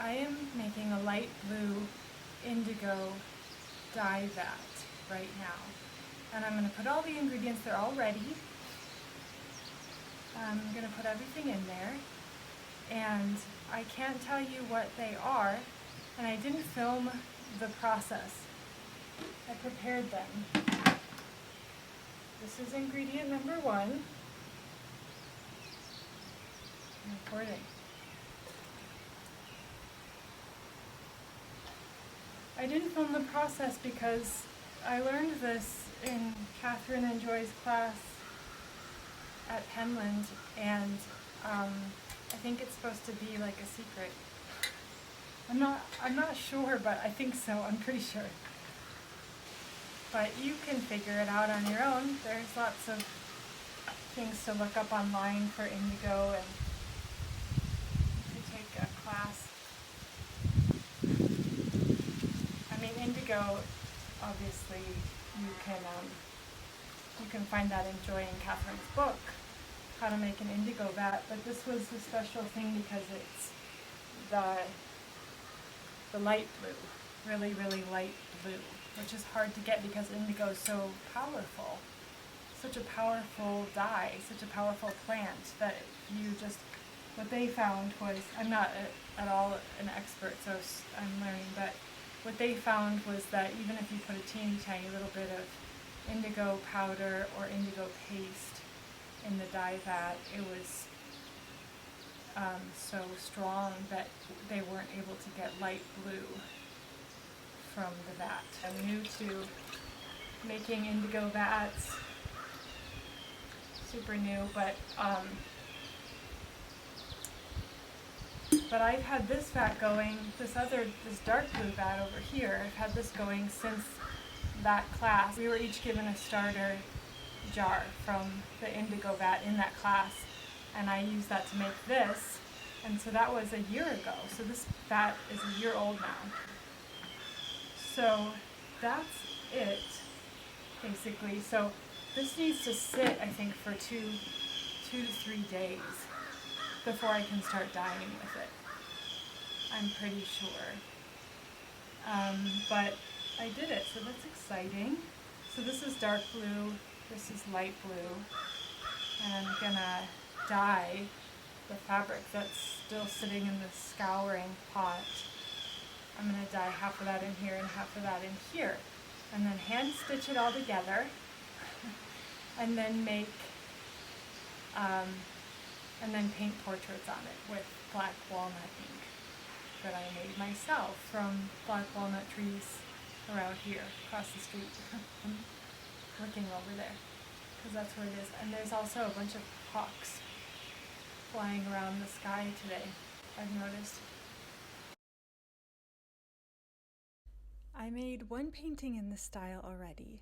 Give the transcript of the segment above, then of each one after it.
I am making a light blue indigo dye vat right now. And I'm going to put all the ingredients, they're all ready. I'm going to put everything in there. And I can't tell you what they are, and I didn't film the process. I prepared them. This is ingredient number 1. I'm recording. I didn't film the process because I learned this in Catherine and Joy's class at Penland, and I think it's supposed to be like a secret. I'm not sure, but I think so. I'm pretty sure. But you can figure it out on your own. There's lots of things to look up online for indigo, and you could take a class. I mean, indigo, obviously, you can find that in Joy and Catherine's book, How to Make an Indigo Vat. But this was a special thing because it's the light blue, really, really light blue, which is hard to get because indigo is so powerful. Such a powerful dye, such a powerful plant that what they found was, I'm not at all an expert, so I'm learning, but what they found was that even if you put a teeny tiny little bit of indigo powder or indigo paste in the dye vat, it was so strong that they weren't able to get light blue from the vat. I'm new to making indigo vats, super new, but I've had this vat going, this dark blue vat over here, I've had this going since that class. We were each given a starter jar from the indigo vat in that class, and I used that to make this, and so that was a year ago. So this vat is a year old now. So that's it, basically. So this needs to sit, I think, for 2 to 3 days before I can start dyeing with it. I'm pretty sure. But I did it, so that's exciting. So this is dark blue, this is light blue, and I'm gonna dye the fabric that's still sitting in the scouring pot. I'm gonna dye half of that in here and half of that in here, and then hand stitch it all together, and then and then paint portraits on it with black walnut ink that I made myself from black walnut trees around here, across the street. I'm looking over there, because that's where it is. And there's also a bunch of hawks flying around the sky today, I've noticed. I made one painting in this style already.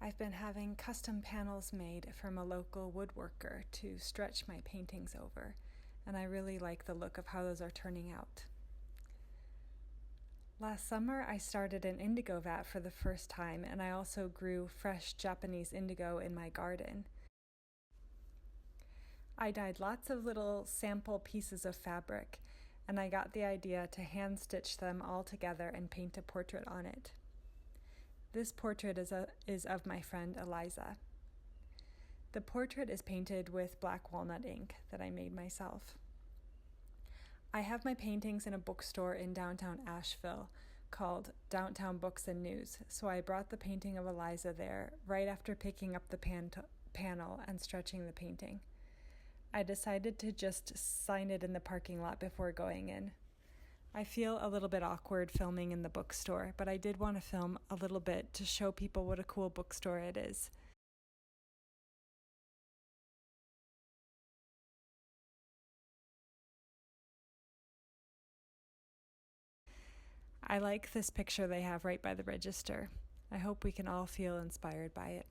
I've been having custom panels made from a local woodworker to stretch my paintings over, and I really like the look of how those are turning out. Last summer, I started an indigo vat for the first time, and I also grew fresh Japanese indigo in my garden. I dyed lots of little sample pieces of fabric, and I got the idea to hand stitch them all together and paint a portrait on it. This portrait is of my friend Eliza. The portrait is painted with black walnut ink that I made myself. I have my paintings in a bookstore in downtown Asheville called Downtown Books and News, so I brought the painting of Eliza there right after picking up the panel and stretching the painting. I decided to just sign it in the parking lot before going in. I feel a little bit awkward filming in the bookstore, but I did want to film a little bit to show people what a cool bookstore it is. I like this picture they have right by the register. I hope we can all feel inspired by it.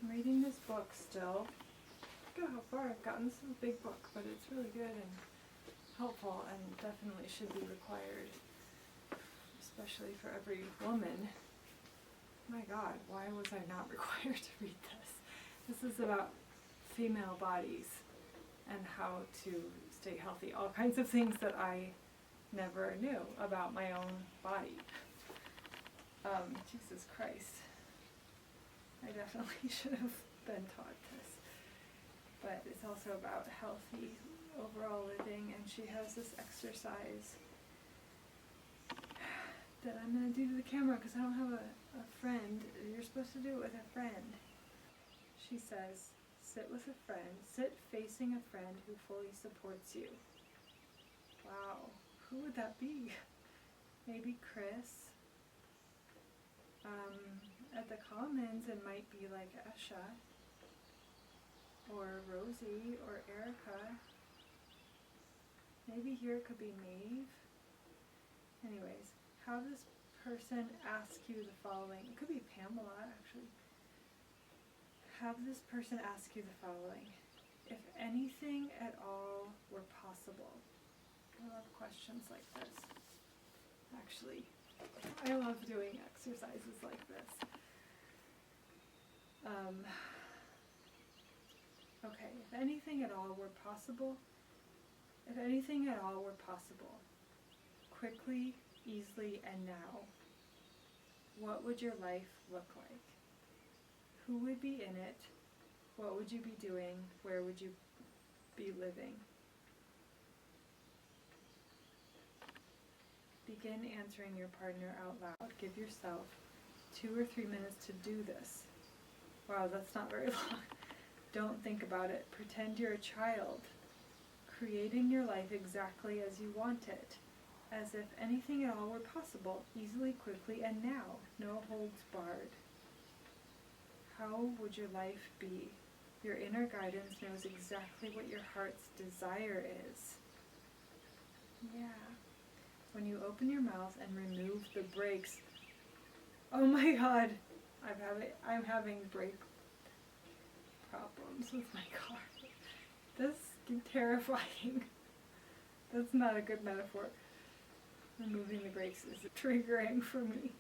I'm reading this book still. Look at how far I've gotten. This is a big book, but it's really good and helpful and definitely should be required, especially for every woman. My God, why was I not required to read this? This is about female bodies and how to stay healthy. All kinds of things that I never knew about my own body. Jesus Christ. I definitely should have been taught this. But it's also about healthy overall living, and she has this exercise that I'm going to do to the camera because I don't have a friend. You're supposed to do it with a friend. She says, sit with a friend, sit facing a friend who fully supports you. Wow, who would that be? Maybe Chris. At the Commons it might be like Esha, or Rosie, or Erica. Maybe here it could be Maeve. Anyways, have this person ask you the following. It could be Pamela, actually. Have this person ask you the following. If anything at all were possible. I love questions like this. Actually, I love doing exercises like this. Okay, if anything at all were possible, quickly, easily, and now, what would your life look like? Who would be in it? What would you be doing? Where would you be living? Begin answering your partner out loud. Give yourself 2 or 3 minutes to do this. Wow, that's not very long. Don't think about it. Pretend you're a child, creating your life exactly as you want it, as if anything at all were possible, easily, quickly, and now. No holds barred. How would your life be? Your inner guidance knows exactly what your heart's desire is. Yeah. When you open your mouth and remove the brakes. Oh my God, I'm having brake problems with my car. That's terrifying. That's not a good metaphor. Removing the brakes is triggering for me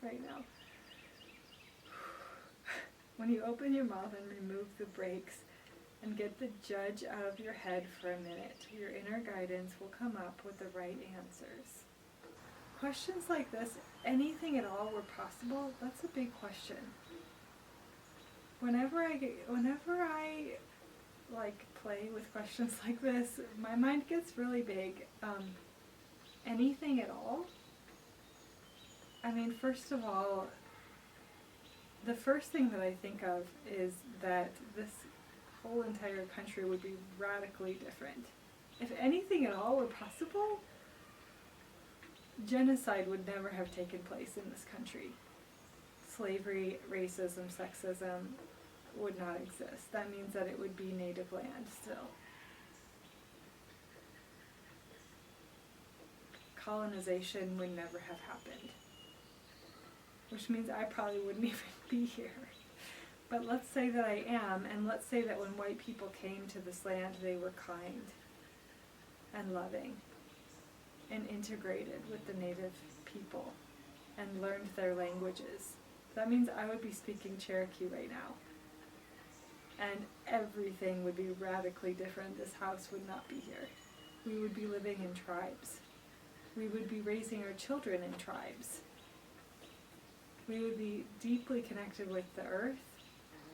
right now. When you open your mouth and remove the brakes and get the judge out of your head for a minute, your inner guidance will come up with the right answers. Questions like this, anything at all were possible, that's a big question. Whenever I play with questions like this, my mind gets really big. Anything at all? I mean, first of all, the first thing that I think of is that this whole entire country would be radically different. If anything at all were possible, genocide would never have taken place in this country. Slavery, racism, sexism would not exist. That means that it would be native land still. Colonization would never have happened, which means I probably wouldn't even be here. But let's say that I am, and let's say that when white people came to this land, they were kind and loving and integrated with the native people and learned their languages. That means I would be speaking Cherokee right now. And everything would be radically different. This house would not be here. We would be living in tribes. We would be raising our children in tribes. We would be deeply connected with the earth.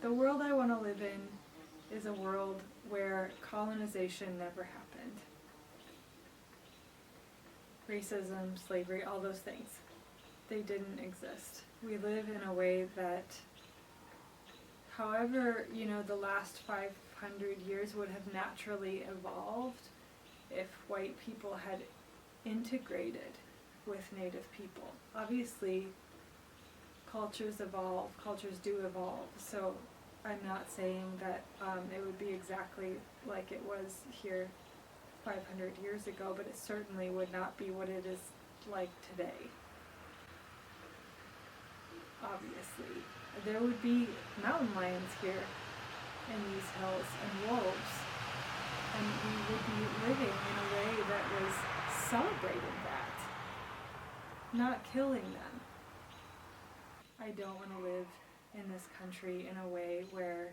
The world I want to live in is a world where colonization never happened. Racism, slavery, all those things, they didn't exist. We live in a way that, however, the last 500 years would have naturally evolved if white people had integrated with native people. Obviously, cultures evolve, cultures do evolve, so I'm not saying that it would be exactly like it was here 500 years ago, but it certainly would not be what it is like today. Obviously, there would be mountain lions here in these hills and wolves, and we would be living in a way that was celebrating that, not killing them. I don't want to live in this country in a way where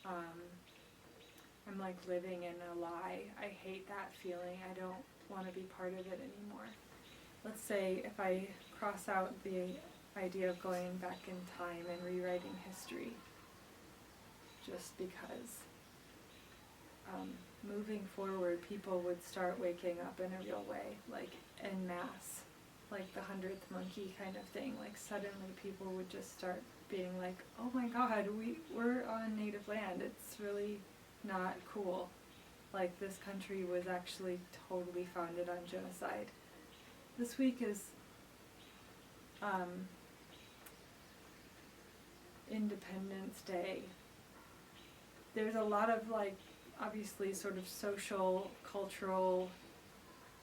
I'm like living in a lie. I hate that feeling. I don't want to be part of it anymore. Let's say if I cross out the idea of going back in time and rewriting history, just because moving forward, people would start waking up in a real way, like en masse, like the 100th monkey kind of thing. Like suddenly people would just start being like, oh my god, we're on native land. It's really not cool. Like this country was actually totally founded on genocide. This week is Independence Day. There's a lot of like, obviously sort of social, cultural,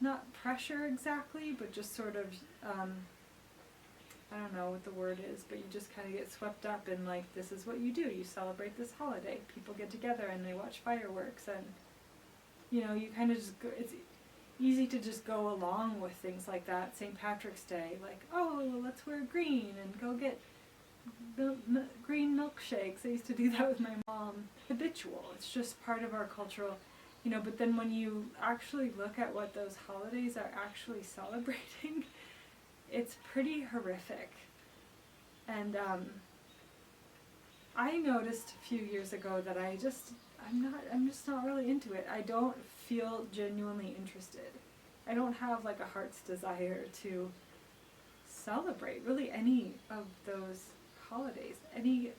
not pressure exactly, but just sort of, I don't know what the word is, but you just kind of get swept up in like, this is what you do. You celebrate this holiday. People get together and they watch fireworks, and you know, you kind of just go, it's easy to just go along with things like that. St. Patrick's Day, like, oh, let's wear green and go get green milkshakes. I used to do that with my mom. Habitual. It's just part of our cultural, you know, but then when you actually look at what those holidays are actually celebrating, it's pretty horrific. And I noticed a few years ago that I'm just not really into it. I don't feel genuinely interested. I don't have like a heart's desire to celebrate really any of those holidays, any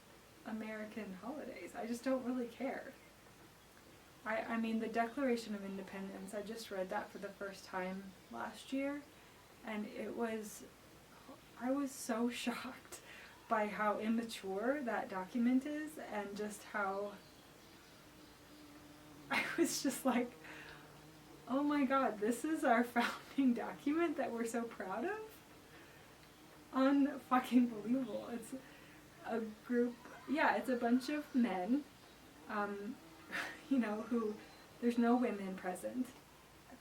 American holidays. I just don't really care. I mean, the Declaration of Independence, I just read that for the first time last year, and I was so shocked by how immature that document is, and just how I was just like, oh my god, this is our founding document that we're so proud of? Unfucking believable. It's a group, yeah, it's a bunch of men, you know, who, there's no women present.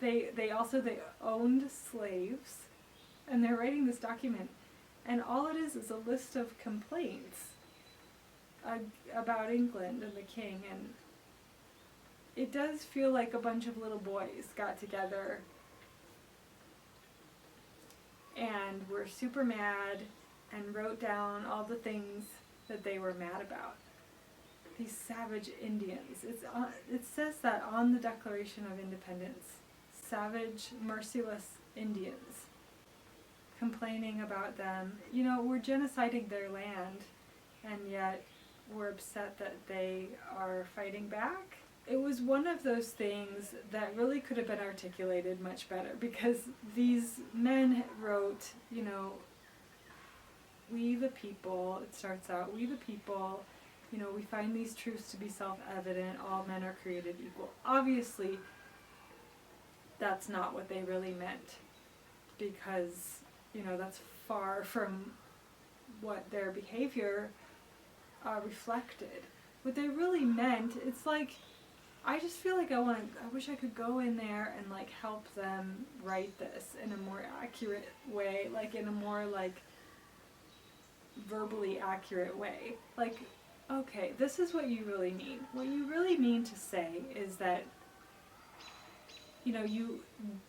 They owned slaves, and they're writing this document, and all it is a list of complaints about England and the king, and it does feel like a bunch of little boys got together and were super mad and wrote down all the things that they were mad about. These savage Indians. It says that on the Declaration of Independence. Savage, merciless Indians. Complaining about them. You know, we're genociding their land, and yet we're upset that they are fighting back. It was one of those things that really could have been articulated much better, because these men wrote, you know, we the people, it starts out, we the people, you know, we find these truths to be self-evident, all men are created equal. Obviously, that's not what they really meant, because, you know, that's far from what their behavior reflected. What they really meant, it's like, I just feel like I wish I could go in there and like help them write this in a more accurate way, like in a more like verbally accurate way. Like, okay, this is what you really mean. What you really mean to say is that, you know, you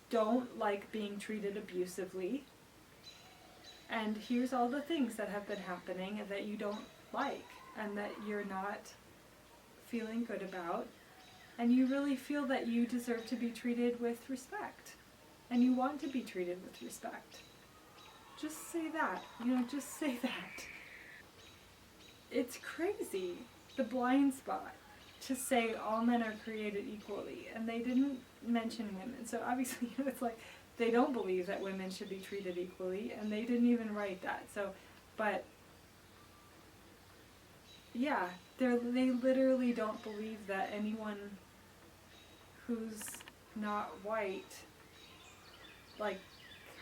don't like being treated abusively, and here's all the things that have been happening and that you don't like and that you're not feeling good about, and you really feel that you deserve to be treated with respect, and you want to be treated with respect. Just say that, you know, just say that. It's crazy, the blind spot, to say all men are created equally, and they didn't mention women. So obviously, you know, it's like they don't believe that women should be treated equally, and they didn't even write that. So, but yeah, they literally don't believe that anyone who's not white, like,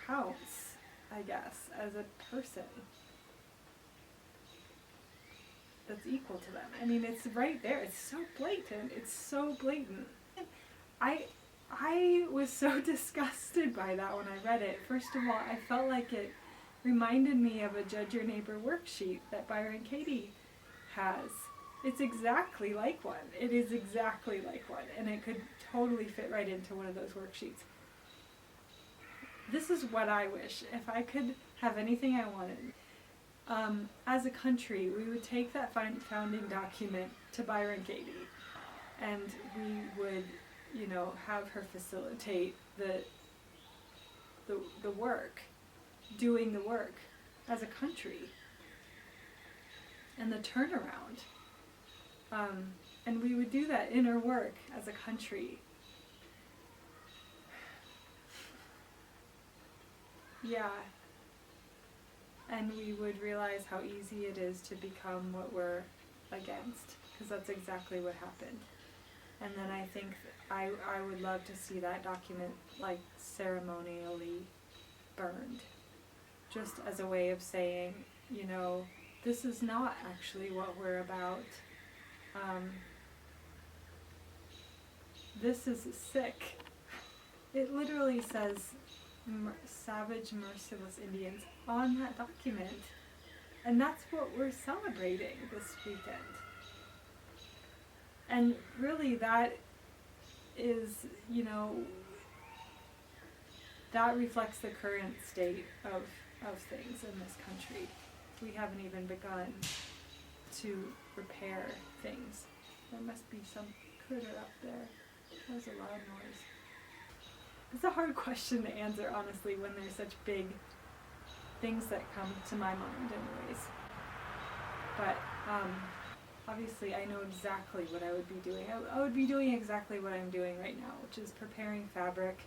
counts, I guess, as a person. that's equal to them. I mean, it's right there. It's so blatant. It's so blatant. I was so disgusted by that when I read it. First of all, I felt like it reminded me of a Judge Your Neighbor worksheet that Byron Katie has. It's exactly like one. It is exactly like one, and it could totally fit right into one of those worksheets. This is what I wish. If I could have anything I wanted, as a country, we would take that founding document to Byron Katie, and we would, you know, have her facilitate the work, doing the work as a country, and the turnaround. And we would do that inner work as a country. Yeah. And we would realize how easy it is to become what we're against, because that's exactly what happened. And then I think I would love to see that document like ceremonially burned, just as a way of saying, you know, this is not actually what we're about. This is sick. It literally says savage, merciless Indians on that document. And that's what we're celebrating this weekend. And really that is, you know, that reflects the current state of things in this country. We haven't even begun to repair things. There must be some critter up there. That was a loud noise. It's a hard question to answer, honestly, when there's such big things that come to my mind anyways. But obviously I know exactly what I would be doing. I would be doing exactly what I'm doing right now, which is preparing fabric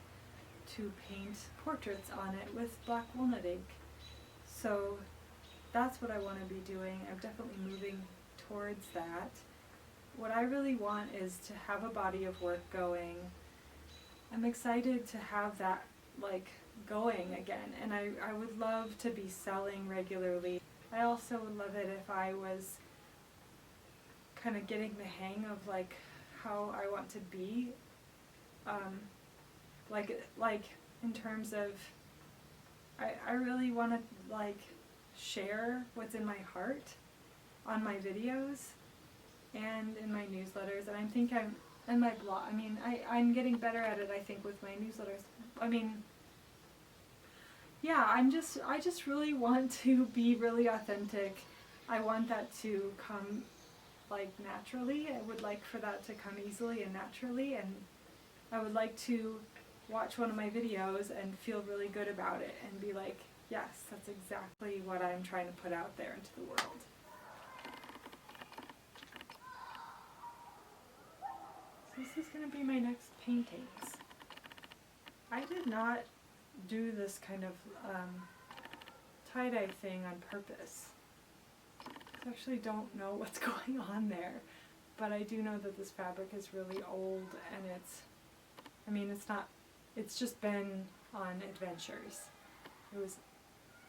to paint portraits on it with black walnut ink. So that's what I want to be doing. I'm definitely moving towards that. What I really want is to have a body of work going. I'm excited to have that like going again, and I would love to be selling regularly. I also would love it if I was kind of getting the hang of like how I want to be, like in terms of I really want to like share what's in my heart on my videos and in my newsletters, and I think and my blog. I mean, I'm getting better at it, I think, with my newsletters. I mean, yeah, I just really want to be really authentic. I want that to come like naturally. I would like for that to come easily and naturally, and I would like to watch one of my videos and feel really good about it and be like, yes, that's exactly what I'm trying to put out there into the world. So this is going to be my next paintings. I did not do this kind of tie-dye thing on purpose. I actually don't know what's going on there, but I do know that this fabric is really old, and it's just been on adventures.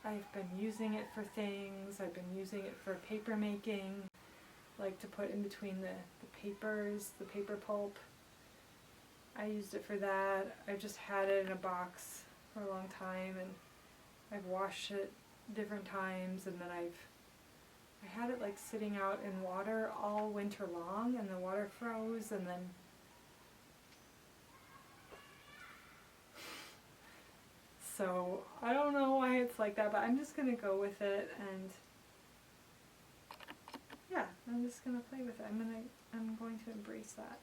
I've been using it for things. I've been using it for paper making, like to put in between the papers, the paper pulp. I used it for that. I've just had it in a box for a long time, and I've washed it different times, and then I had it like sitting out in water all winter long, and the water froze, and then so I don't know why it's like that, but I'm just gonna go with it, and yeah, I'm just gonna play with it. I'm going to embrace that.